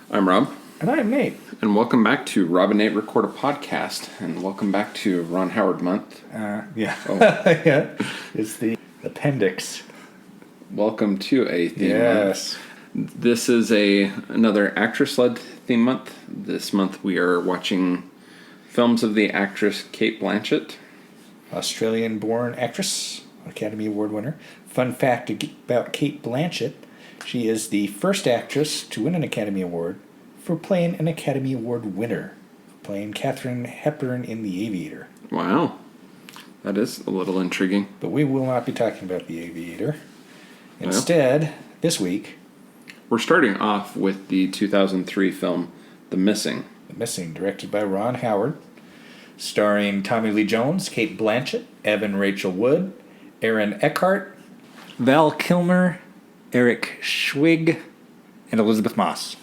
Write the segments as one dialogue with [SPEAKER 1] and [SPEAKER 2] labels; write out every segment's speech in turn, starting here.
[SPEAKER 1] I'm Rob.
[SPEAKER 2] And I'm Nate.
[SPEAKER 1] And welcome back to Rob and Nate Record a Podcast. And welcome back to Ron Howard Month.
[SPEAKER 2] Yeah. Yeah. It's the appendix.
[SPEAKER 1] Welcome to a theme
[SPEAKER 2] Yes.
[SPEAKER 1] month. This is another actress-led theme month. This month we are watching films of the actress Cate Blanchett.
[SPEAKER 2] Australian-born actress, Academy Award winner. Fun fact about Cate Blanchett, she is the first actress to win an Academy Award for playing an Academy Award winner, playing Katharine Hepburn in The Aviator.
[SPEAKER 1] Wow. That is a little intriguing.
[SPEAKER 2] But we will not be talking about The Aviator. Instead, this week,
[SPEAKER 1] we're starting off with the 2003 film The Missing.
[SPEAKER 2] The Missing, directed by Ron Howard, starring Tommy Lee Jones, Cate Blanchett, Evan Rachel Wood, Aaron Eckhart, Val Kilmer, Eric Schwig, and Elizabeth Moss.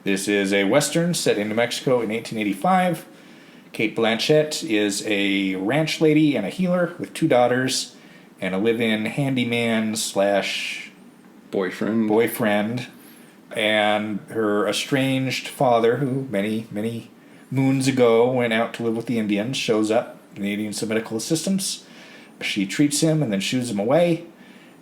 [SPEAKER 2] This is a Western set in New Mexico in 1885. Cate Blanchett is a ranch lady and a healer with 2 daughters and a live-in handyman / boyfriend. And her estranged father, who many moons ago went out to live with the Indians, shows up needing some medical assistance. She treats him and then shoos him away.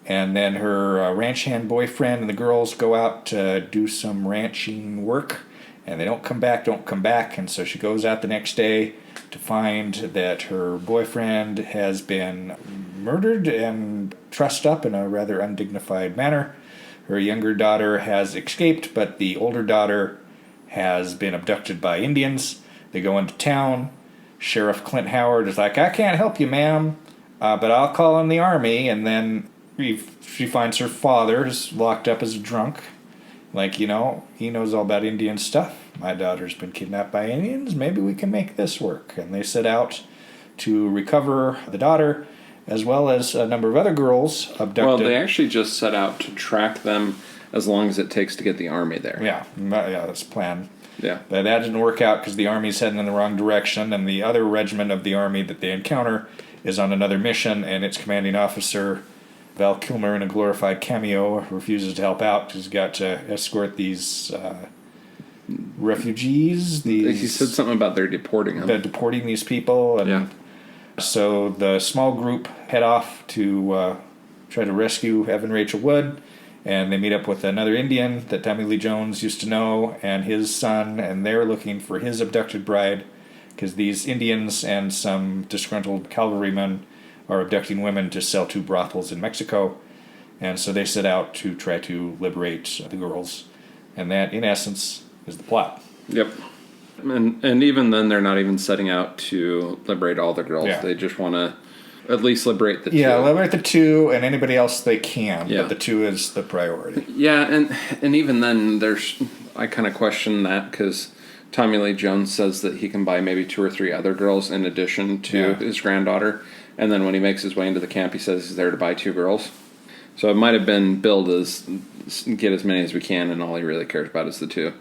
[SPEAKER 2] And then her ranch hand boyfriend and the girls go out to do some ranching work. And they don't come back. And so she goes out the next day to find that her boyfriend has been murdered and trussed up in a rather undignified manner. Her younger daughter has escaped, but the older daughter has been abducted by Indians. They go into town. Sheriff Clint Howard is like, I can't help you, ma'am, but I'll call in the army. And then she finds her father is locked up as a drunk. Like, he knows all about Indian stuff. My daughter's been kidnapped by Indians. Maybe we can make this work. And they set out to recover the daughter, as well as a number of other girls abducted.
[SPEAKER 1] Well, they actually just set out to track them as long as it takes to get the army there.
[SPEAKER 2] Yeah, that's the plan.
[SPEAKER 1] Yeah.
[SPEAKER 2] But that didn't work out because the army's heading in the wrong direction, and the other regiment of the army that they encounter is on another mission, and its commanding officer, Val Kilmer, in a glorified cameo, refuses to help out because he's got to escort these refugees.
[SPEAKER 1] He said something about they're deporting them.
[SPEAKER 2] They're deporting these people. And
[SPEAKER 1] yeah.
[SPEAKER 2] So the small group head off to try to rescue Evan Rachel Wood, and they meet up with another Indian that Tommy Lee Jones used to know and his son, and they're looking for his abducted bride because these Indians and some disgruntled cavalrymen are abducting women to sell to brothels in Mexico. And so they set out to try to liberate the girls. And that, in essence, is the plot.
[SPEAKER 1] Yep. And even then, they're not even setting out to liberate all the girls. Yeah. They just want to at least liberate the 2.
[SPEAKER 2] Yeah, liberate the 2 and anybody else they can.
[SPEAKER 1] Yeah.
[SPEAKER 2] But the 2 is the priority.
[SPEAKER 1] Yeah, and even then, I kind of question that because Tommy Lee Jones says that he can buy maybe 2 or 3 other girls in addition to his granddaughter. And then when he makes his way into the camp, he says he's there to buy 2 girls. So it might have been billed as get as many as we can, and all he really cares about is the 2.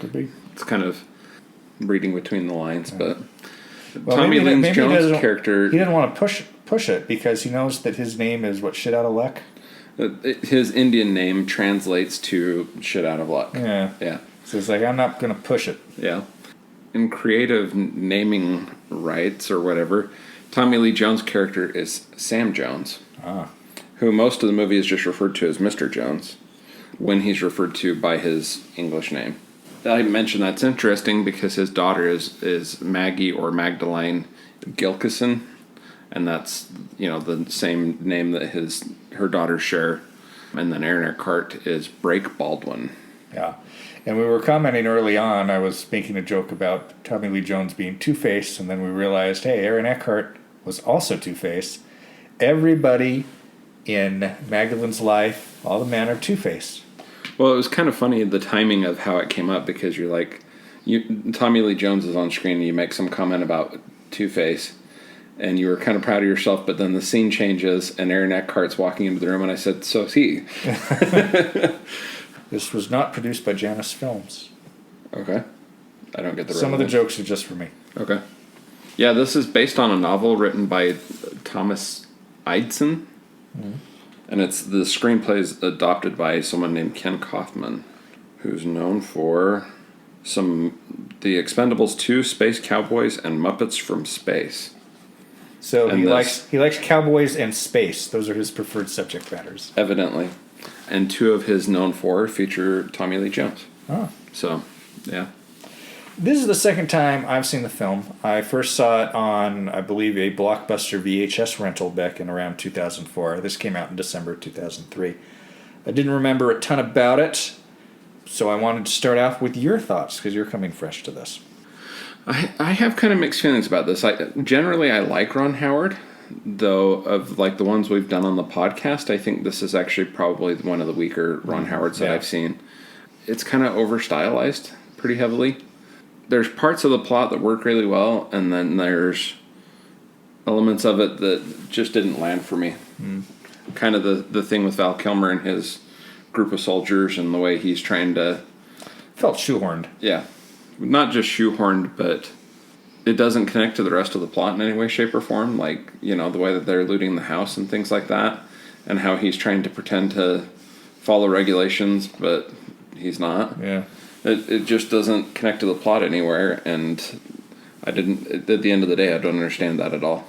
[SPEAKER 2] Could be.
[SPEAKER 1] It's kind of reading between the lines, but Tommy Lee Jones' character...
[SPEAKER 2] He didn't want to push it because he knows that his name is, shit out of luck?
[SPEAKER 1] His Indian name translates to shit out of luck.
[SPEAKER 2] Yeah.
[SPEAKER 1] Yeah.
[SPEAKER 2] So it's like, I'm not going to push it.
[SPEAKER 1] Yeah. In creative naming rights or whatever... Tommy Lee Jones' character is Sam Jones, who most of the movie is just referred to as Mr. Jones when he's referred to by his English name. I mentioned that's interesting because his daughter is Maggie or Magdalene Gilkison, and that's the same name that her daughters share. And then Aaron Eckhart is Brake Baldwin.
[SPEAKER 2] Yeah. And we were commenting early on, I was making a joke about Tommy Lee Jones being Two-Face, and then we realized, hey, Aaron Eckhart was also Two-Face. Everybody in Magdalene's life, all the men are Two-Face.
[SPEAKER 1] Well, it was kind of funny, the timing of how it came up, because you're like, Tommy Lee Jones is on screen, and you make some comment about Two-Face, and you were kind of proud of yourself, but then the scene changes, and Aaron Eckhart's walking into the room, and I said, so is he.
[SPEAKER 2] This was not produced by Janus Films.
[SPEAKER 1] Okay. I don't get the
[SPEAKER 2] Some of the jokes are just for me.
[SPEAKER 1] Okay. Yeah, this is based on a novel written by Thomas Eidson. Mm-hmm. And the screenplay is adopted by someone named Ken Kaufman, who's known for The Expendables 2, Space Cowboys, and Muppets from Space.
[SPEAKER 2] So he likes cowboys and space. Those are his preferred subject matters.
[SPEAKER 1] Evidently. And 2 of his known for feature Tommy Lee Jones.
[SPEAKER 2] Oh.
[SPEAKER 1] So, yeah.
[SPEAKER 2] This is the second time I've seen the film. I first saw it on, I believe, a Blockbuster VHS rental back in around 2004. This came out in December 2003. I didn't remember a ton about it, so I wanted to start off with your thoughts, because you're coming fresh to this.
[SPEAKER 1] I have kind of mixed feelings about this. Generally, I like Ron Howard, though of like the ones we've done on the podcast, I think this is actually probably one of the weaker Ron Howards that I've seen. It's kind of over-stylized pretty heavily. There's parts of the plot that work really well, and then there's elements of it that just didn't land for me. Kind of the thing with Val Kilmer and his group of soldiers and the way he's trying to...
[SPEAKER 2] Felt shoehorned.
[SPEAKER 1] Yeah. Not just shoehorned, but it doesn't connect to the rest of the plot in any way, shape, or form. Like, you know, the way that they're looting the house and things like that, and how he's trying to pretend to follow regulations, but he's not.
[SPEAKER 2] Yeah.
[SPEAKER 1] It just doesn't connect to the plot anywhere, and at the end of the day, I don't understand that at all.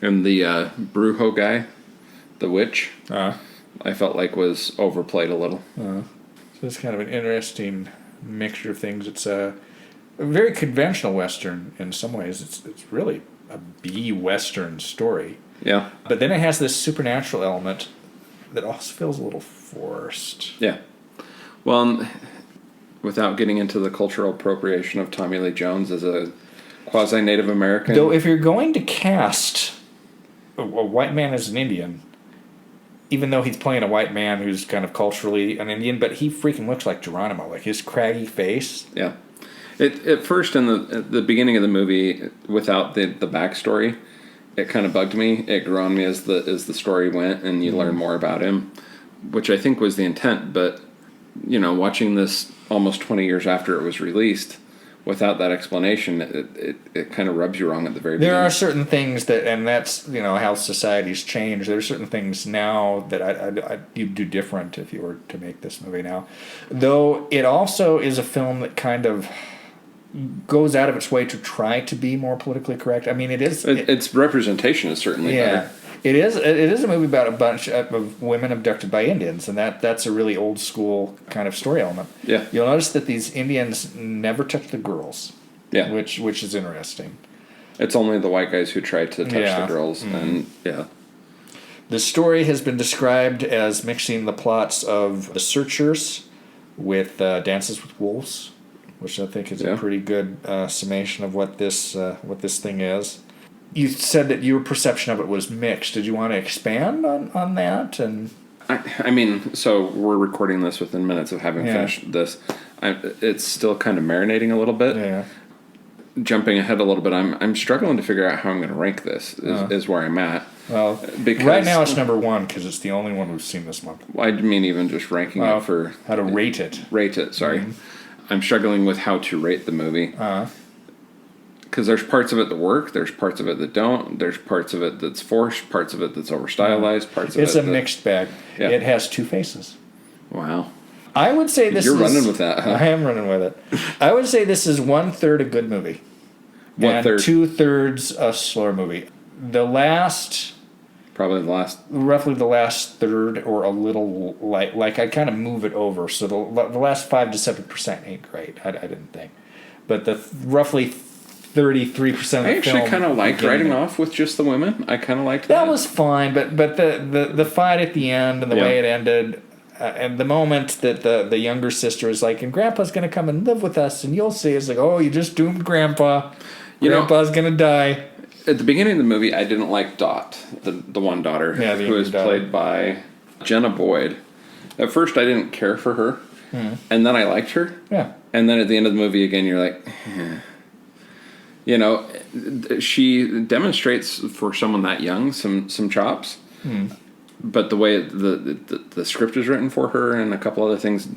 [SPEAKER 1] And the Brujo guy, the witch, I felt like was overplayed a little.
[SPEAKER 2] So it's kind of an interesting mixture of things. It's a very conventional Western in some ways. It's really a B-Western story.
[SPEAKER 1] Yeah.
[SPEAKER 2] But then it has this supernatural element that also feels a little forced.
[SPEAKER 1] Yeah. Well, without getting into the cultural appropriation of Tommy Lee Jones as a quasi-Native American.
[SPEAKER 2] Though if you're going to cast a white man as an Indian, even though he's playing a white man who's kind of culturally an Indian, but he freaking looks like Geronimo, like his craggy face.
[SPEAKER 1] Yeah. At first, at the beginning of the movie, without the backstory, it kind of bugged me. It grew on me as the story went, and you learn more about him, which I think was the intent. But, you know, watching this almost 20 years after it was released, without that explanation, it kind of rubs you wrong at the very beginning.
[SPEAKER 2] There are certain things that, and that's, you know, how society's changed. There are certain things now that you'd do different if you were to make this movie now. Though it also is a film that kind of goes out of its way to try to be more politically correct. I mean, it is...
[SPEAKER 1] its representation is certainly better.
[SPEAKER 2] It is a movie about a bunch of women abducted by Indians, and that's a really old school kind of story element.
[SPEAKER 1] Yeah.
[SPEAKER 2] You'll notice that these Indians never touch the girls.
[SPEAKER 1] Yeah.
[SPEAKER 2] Which is interesting.
[SPEAKER 1] It's only the white guys who try to touch the girls, and
[SPEAKER 2] The story has been described as mixing the plots of The Searchers with Dances with Wolves, which I think is a pretty good summation of what this thing is. You said that your perception of it was mixed. Did you want to expand on that? And
[SPEAKER 1] I mean, so we're recording this within minutes of having finished this. It's still kind of marinating a little bit.
[SPEAKER 2] Yeah.
[SPEAKER 1] Jumping ahead a little bit, I'm struggling to figure out how I'm going to rank this. Is where I'm at.
[SPEAKER 2] Well,
[SPEAKER 1] because
[SPEAKER 2] right now it's number 1 because it's the only one we've seen this month.
[SPEAKER 1] I mean, even just ranking it for
[SPEAKER 2] how to rate it.
[SPEAKER 1] Rate it. Sorry, I'm struggling with how to rate the movie. Because there's parts of it that work, there's parts of it that don't, there's parts of it that's forced, parts of it that's over-stylized, parts of
[SPEAKER 2] it's
[SPEAKER 1] it
[SPEAKER 2] a mixed bag.
[SPEAKER 1] Yeah.
[SPEAKER 2] It has 2 faces.
[SPEAKER 1] Wow.
[SPEAKER 2] I would say this
[SPEAKER 1] You're running with that, huh?
[SPEAKER 2] I am running with it. I would say this is 1/3 a good movie. And 2/3 a slower movie. Roughly the last third or a little like I'd kind of move it over. So the last 5 to 7% ain't great. I didn't think. But the roughly 33% of the film...
[SPEAKER 1] I actually kind of liked writing off with just the women. I kind of liked that.
[SPEAKER 2] That was fine, but the fight at the end and the way it ended, and the moment that the younger sister is like, and Grandpa's going to come and live with us, and you'll see, it's like, oh, you just doomed Grandpa. Grandpa's going to die.
[SPEAKER 1] At the beginning of the movie, I didn't like Dot, the one daughter, who was played by Jenna Boyd. At first, I didn't care for her, and then I liked her.
[SPEAKER 2] Yeah.
[SPEAKER 1] And then at the end of the movie, again, you're like... You know, she demonstrates for someone that young some chops, but the way the script is written for her and a couple other things,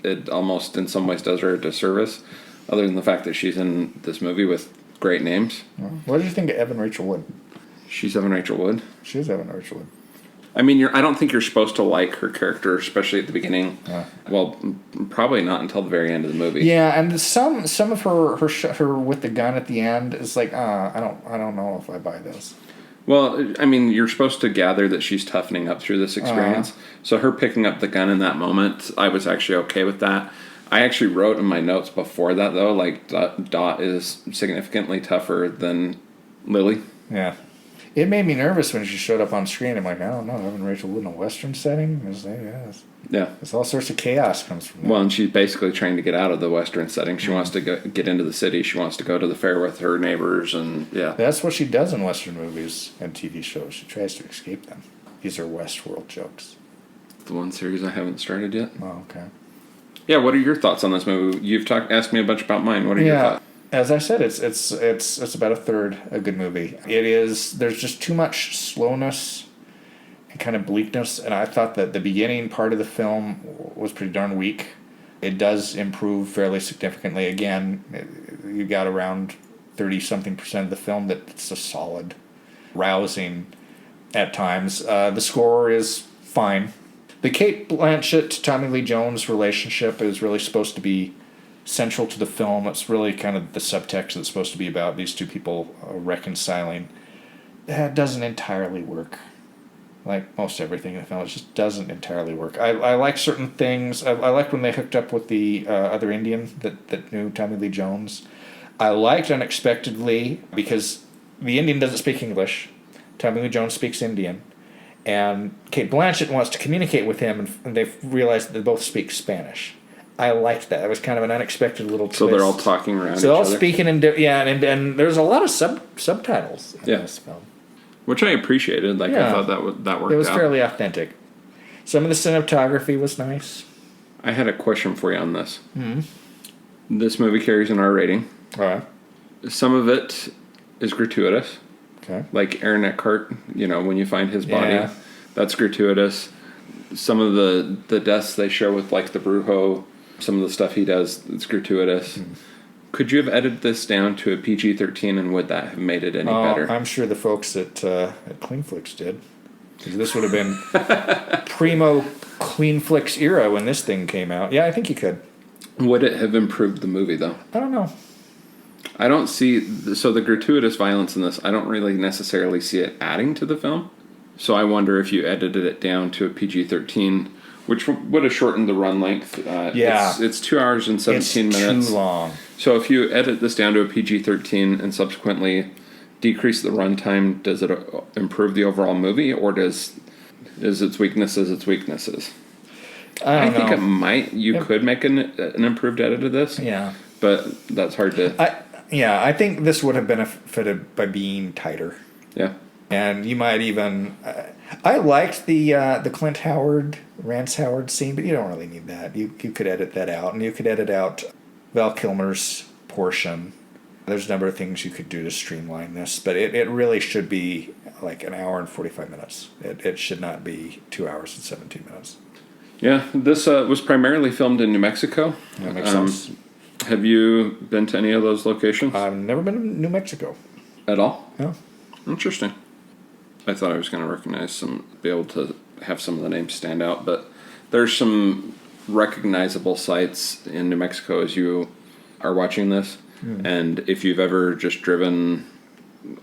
[SPEAKER 1] it almost in some ways does her a disservice. Other than the fact that she's in this movie with great names.
[SPEAKER 2] What did you think of Evan Rachel Wood?
[SPEAKER 1] She's Evan Rachel Wood.
[SPEAKER 2] She is Evan Rachel Wood.
[SPEAKER 1] I mean, I don't think you're supposed to like her character, especially at the beginning. Well, probably not until the very end of the movie.
[SPEAKER 2] Yeah, and some of her with the gun at the end is like, I don't know if I buy this.
[SPEAKER 1] Well, I mean, you're supposed to gather that she's toughening up through this experience. So her picking up the gun in that moment, I was actually okay with that. I actually wrote in my notes before that, though, like, Dot is significantly tougher than Lily.
[SPEAKER 2] Yeah. It made me nervous when she showed up on screen. I'm like, I don't know, Evan Rachel Wood in a Western setting? It's all sorts of chaos comes from that.
[SPEAKER 1] Well, and she's basically trying to get out of the Western setting. She wants to get into the city. She wants to go to the fair with her neighbors, and
[SPEAKER 2] That's what she does in Western movies and TV shows. She tries to escape them. These are Westworld jokes.
[SPEAKER 1] The one series I haven't started yet.
[SPEAKER 2] Oh, okay.
[SPEAKER 1] Yeah, what are your thoughts on this movie? You've asked me a bunch about mine. What are your thoughts?
[SPEAKER 2] As I said, it's about a third a good movie. It is. There's just too much slowness and kind of bleakness, and I thought that the beginning part of the film was pretty darn weak. It does improve fairly significantly. Again, you got around 30-something% of the film that's a solid, rousing at times. The score is fine. The Cate Blanchett Tommy Lee Jones relationship is really supposed to be central to the film. It's really kind of the subtext that's supposed to be about these two people reconciling. That doesn't entirely work. Like most everything in the film, it just doesn't entirely work. I like certain things. I liked when they hooked up with the other Indian that knew Tommy Lee Jones. I liked unexpectedly because the Indian doesn't speak English. Tommy Lee Jones speaks Indian. And Cate Blanchett wants to communicate with him, and they've realized that they both speak Spanish. I liked that. It was kind of an unexpected little twist.
[SPEAKER 1] So they're all talking around each other?
[SPEAKER 2] So they're all speaking in... and there's a lot of subtitles in this film.
[SPEAKER 1] Which I appreciated. I thought that worked out.
[SPEAKER 2] It was fairly authentic. Some of the cinematography was nice.
[SPEAKER 1] I had a question for you on this. Mm-hmm. This movie carries an R rating.
[SPEAKER 2] All right.
[SPEAKER 1] Some of it is gratuitous.
[SPEAKER 2] Okay.
[SPEAKER 1] Like Aaron Eckhart, when you find his body, that's gratuitous. Some of the deaths they show with, like, the Brujo, some of the stuff he does, it's gratuitous. Mm. Could you have edited this down to a PG-13, and would that have made it any better?
[SPEAKER 2] I'm sure the folks at Cleanflix did. Because this would have been primo Cleanflix era when this thing came out. Yeah, I think you could.
[SPEAKER 1] Would it have improved the movie, though?
[SPEAKER 2] I don't know.
[SPEAKER 1] I don't see... So the gratuitous violence in this, I don't really necessarily see it adding to the film. So I wonder if you edited it down to a PG-13, which would have shortened the run length. It's 2 hours and 17 minutes.
[SPEAKER 2] It's too long.
[SPEAKER 1] So if you edit this down to a PG-13 and subsequently decrease the runtime, does it improve the overall movie, or is its weaknesses its weaknesses?
[SPEAKER 2] I don't know.
[SPEAKER 1] think it might. You could make an improved edit of this.
[SPEAKER 2] Yeah.
[SPEAKER 1] But that's hard to...
[SPEAKER 2] I think this would have benefited by being tighter.
[SPEAKER 1] Yeah.
[SPEAKER 2] And you might even... I liked the Clint Howard, Rance Howard scene, but you don't really need that. You could edit that out, and you could edit out Val Kilmer's portion. There's a number of things you could do to streamline this, but it really should be like an hour and 45 minutes. It should not be 2 hours and 17 minutes.
[SPEAKER 1] Yeah, this was primarily filmed in New Mexico.
[SPEAKER 2] That makes sense.
[SPEAKER 1] Have you been to any of those locations?
[SPEAKER 2] I've never been to New Mexico.
[SPEAKER 1] At all?
[SPEAKER 2] No.
[SPEAKER 1] Interesting. I thought I was going to be able to have some of the names stand out, but there's some recognizable sites in New Mexico as you are watching this. And if you've ever just driven...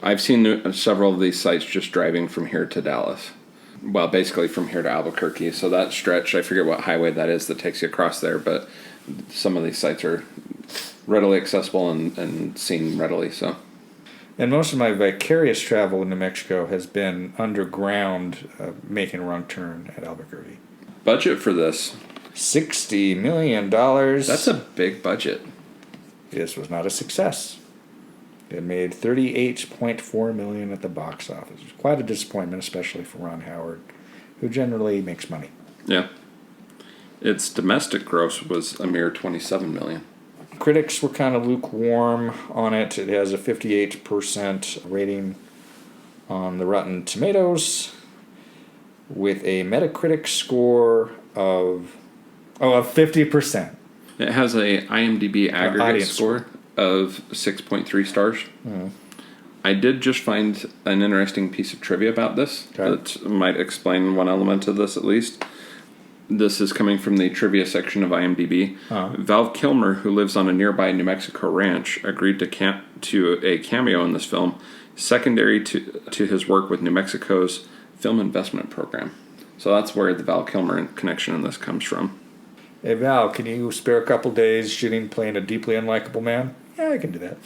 [SPEAKER 1] I've seen several of these sites just driving from here to Dallas. Well, basically from here to Albuquerque. So that stretch, I forget what highway that is that takes you across there, but some of these sites are readily accessible and seen readily. So,
[SPEAKER 2] and most of my vicarious travel in New Mexico has been underground, making a wrong turn at Albuquerque.
[SPEAKER 1] Budget for this?
[SPEAKER 2] $60 million.
[SPEAKER 1] That's a big budget.
[SPEAKER 2] This was not a success. It made $38.4 million at the box office. Quite a disappointment, especially for Ron Howard, who generally makes money.
[SPEAKER 1] Yeah. Its domestic gross was a mere $27 million.
[SPEAKER 2] Critics were kind of lukewarm on it. It has a 58% rating on the Rotten Tomatoes, with a Metacritic score of 50%.
[SPEAKER 1] It has a IMDb aggregate score of 6.3 stars, I did just find an interesting piece of trivia about this that might explain one element of this at least. This is coming from the trivia section of IMDb. Val Kilmer, who lives on a nearby New Mexico ranch, agreed to a cameo in this film, secondary to his work with New Mexico's film investment program. So that's where the Val Kilmer connection in this comes from.
[SPEAKER 2] Hey Val, can you spare a couple days shooting playing a deeply unlikable man? Yeah, I can do that.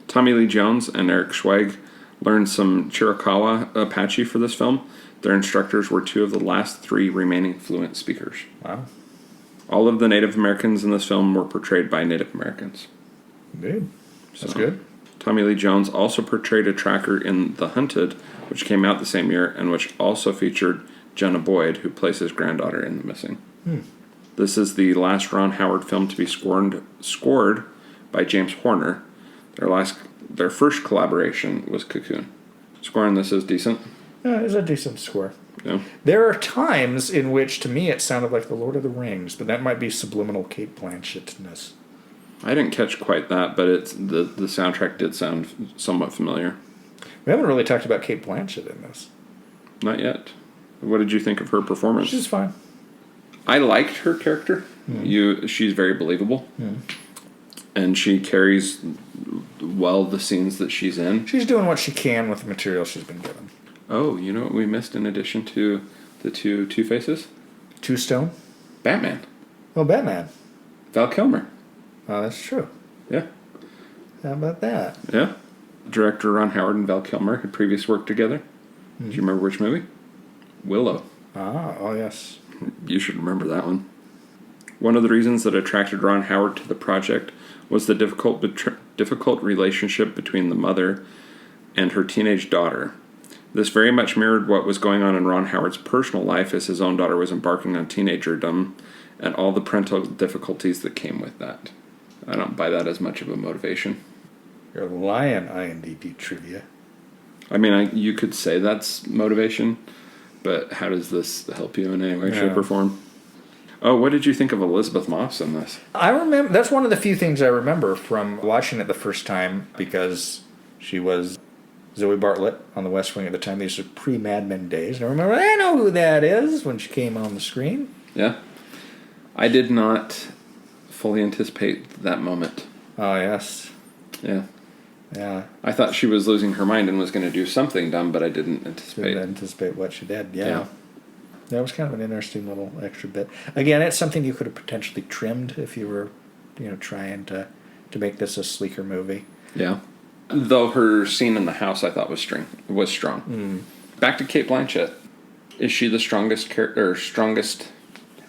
[SPEAKER 1] Tommy Lee Jones and Eric Schweig learned some Chiricahua Apache for this film. Their instructors were two of the last 3 remaining fluent speakers.
[SPEAKER 2] Wow.
[SPEAKER 1] All of the Native Americans in this film were portrayed by Native Americans.
[SPEAKER 2] Good. That's good.
[SPEAKER 1] Tommy Lee Jones also portrayed a tracker in The Hunted, which came out the same year, and which also featured Jenna Boyd, who plays his granddaughter in The Missing. This is the last Ron Howard film to be scored by James Horner. Their first collaboration was Cocoon. Scoring this is decent.
[SPEAKER 2] Yeah, it's a decent score.
[SPEAKER 1] Yeah.
[SPEAKER 2] There are times in which, to me, it sounded like The Lord of the Rings, but that might be subliminal Cate Blanchett-ness.
[SPEAKER 1] I didn't catch quite that, but the soundtrack did sound somewhat familiar.
[SPEAKER 2] We haven't really talked about Cate Blanchett in this.
[SPEAKER 1] Not yet. What did you think of her performance?
[SPEAKER 2] She's fine.
[SPEAKER 1] I liked her character. She's very believable. And she carries well the scenes that she's in.
[SPEAKER 2] She's doing what she can with the material she's been given.
[SPEAKER 1] Oh, you know what we missed in addition to the Two-Faces?
[SPEAKER 2] Two Stone?
[SPEAKER 1] Batman.
[SPEAKER 2] Oh, Batman.
[SPEAKER 1] Val Kilmer.
[SPEAKER 2] Oh, that's true.
[SPEAKER 1] Yeah.
[SPEAKER 2] How about that?
[SPEAKER 1] Yeah. Director Ron Howard and Val Kilmer had previously worked together. Do you remember which movie? Willow.
[SPEAKER 2] Oh, yes.
[SPEAKER 1] You should remember that one. One of the reasons that attracted Ron Howard to the project was the difficult relationship between the mother and her teenage daughter. This very much mirrored what was going on in Ron Howard's personal life as his own daughter was embarking on teenagerdom and all the parental difficulties that came with that. I don't buy that as much of a motivation.
[SPEAKER 2] You're lying, IMDb trivia.
[SPEAKER 1] I mean, you could say that's motivation, but how does this help you in any way, shape, or form? Oh, what did you think of Elizabeth Moss in this?
[SPEAKER 2] I remember, that's one of the few things I remember from watching it the first time, because she was Zoe Bartlett on The West Wing at the time. These are pre-Mad Men days. And I remember, I know who that is when she came on the screen.
[SPEAKER 1] Yeah. I did not fully anticipate that moment.
[SPEAKER 2] Oh, yes.
[SPEAKER 1] Yeah.
[SPEAKER 2] Yeah.
[SPEAKER 1] I thought she was losing her mind and was going to do something dumb, but I didn't anticipate.
[SPEAKER 2] Didn't anticipate what she did, yeah. That was kind of an interesting little extra bit. Again, it's something you could have potentially trimmed if you were, trying to make this a sleeker movie.
[SPEAKER 1] Yeah. Though her scene in the house, I thought was strong. Back to Cate Blanchett. Is she the strongest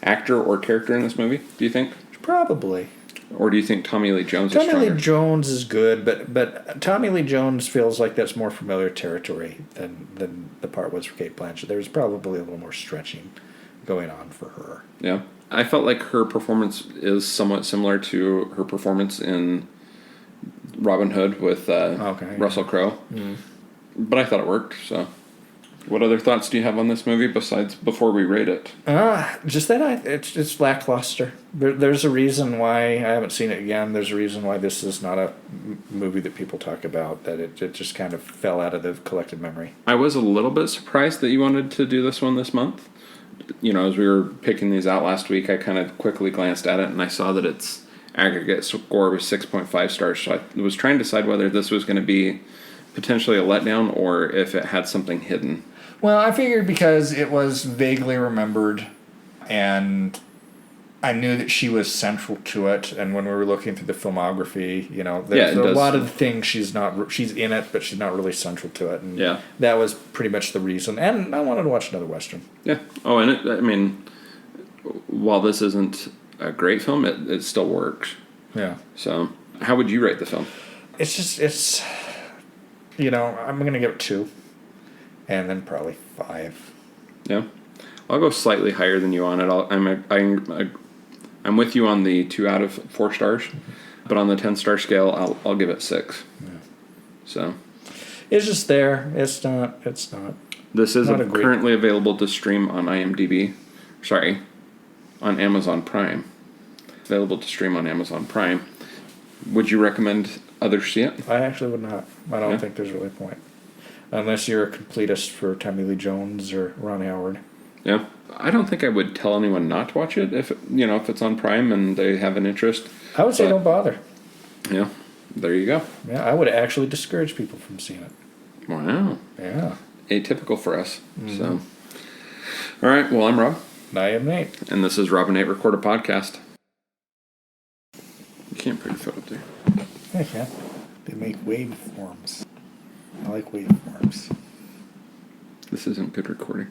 [SPEAKER 1] actor or character in this movie, do you think?
[SPEAKER 2] Probably.
[SPEAKER 1] Or do you think Tommy Lee Jones is stronger?
[SPEAKER 2] Tommy Lee Jones is good, but Tommy Lee Jones feels like that's more familiar territory than the part was for Cate Blanchett. There was probably a little more stretching going on for her.
[SPEAKER 1] Yeah. I felt like her performance is somewhat similar to her performance in Robin Hood with Russell Crowe. But I thought it worked, so... What other thoughts do you have on this movie before we rate it?
[SPEAKER 2] Just that it's lackluster. There's a reason why I haven't seen it again. There's a reason why this is not a movie that people talk about, that it just kind of fell out of the collective memory.
[SPEAKER 1] I was a little bit surprised that you wanted to do this one this month. As we were picking these out last week, I kind of quickly glanced at it, and I saw that its aggregate score was 6.5 stars, so I was trying to decide whether this was going to be potentially a letdown or if it had something hidden.
[SPEAKER 2] Well, I figured because it was vaguely remembered, and I knew that she was central to it. And when we were looking through the filmography, there's a lot of the things she's in it, but she's not really central to it. And that was pretty much the reason. And I wanted to watch another Western. Yeah.
[SPEAKER 1] Oh, and while this isn't a great film, it still works.
[SPEAKER 2] Yeah.
[SPEAKER 1] So, how would you rate the film?
[SPEAKER 2] I'm going to give it 2. And then probably 5.
[SPEAKER 1] Yeah, I'll go slightly higher than you on it. I'm with you on the 2 out of 4 stars, but on the 10-star scale, I'll give it 6. Yeah. So
[SPEAKER 2] it's just there. It's not.
[SPEAKER 1] This is currently available to stream on IMDb. Sorry, on Amazon Prime. Available to stream on Amazon Prime. Would you recommend others see it?
[SPEAKER 2] I actually would not. I don't think there's really a point. Unless you're a completist for Tommy Lee Jones or Ron Howard.
[SPEAKER 1] Yeah. I don't think I would tell anyone not to watch it if it's on Prime and they have an interest.
[SPEAKER 2] I would say don't bother.
[SPEAKER 1] Yeah. There you go.
[SPEAKER 2] Yeah, I would actually discourage people from seeing it.
[SPEAKER 1] Wow.
[SPEAKER 2] Yeah.
[SPEAKER 1] Atypical for us. So, all right. Well, I'm Rob.
[SPEAKER 2] I am Nate.
[SPEAKER 1] And this is Rob and Nate Record a Podcast. You can't put your foot up there.
[SPEAKER 2] I can. They make waveforms. I like waveforms.
[SPEAKER 1] This isn't good recording.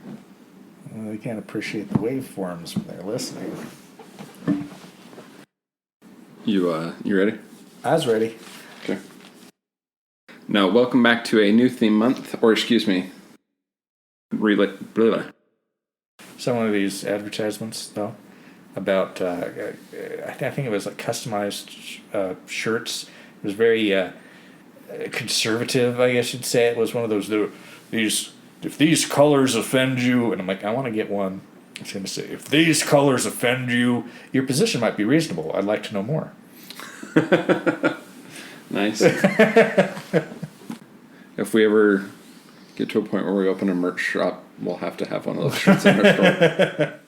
[SPEAKER 2] Well, they can't appreciate the waveforms when they're listening.
[SPEAKER 1] You ready?
[SPEAKER 2] I was ready.
[SPEAKER 1] Okay. Now, welcome back to a new theme month, or excuse me,
[SPEAKER 2] Some of these advertisements, though, about, I think it was like customized shirts. It was very conservative, I guess you'd say. It was one of those, if these colors offend you, and I'm like, I want to get one. It's going to say, if these colors offend you, your position might be reasonable. I'd like to know more.
[SPEAKER 1] Nice. If we ever get to a point where we open a merch shop, we'll have to have one of those shirts in our store.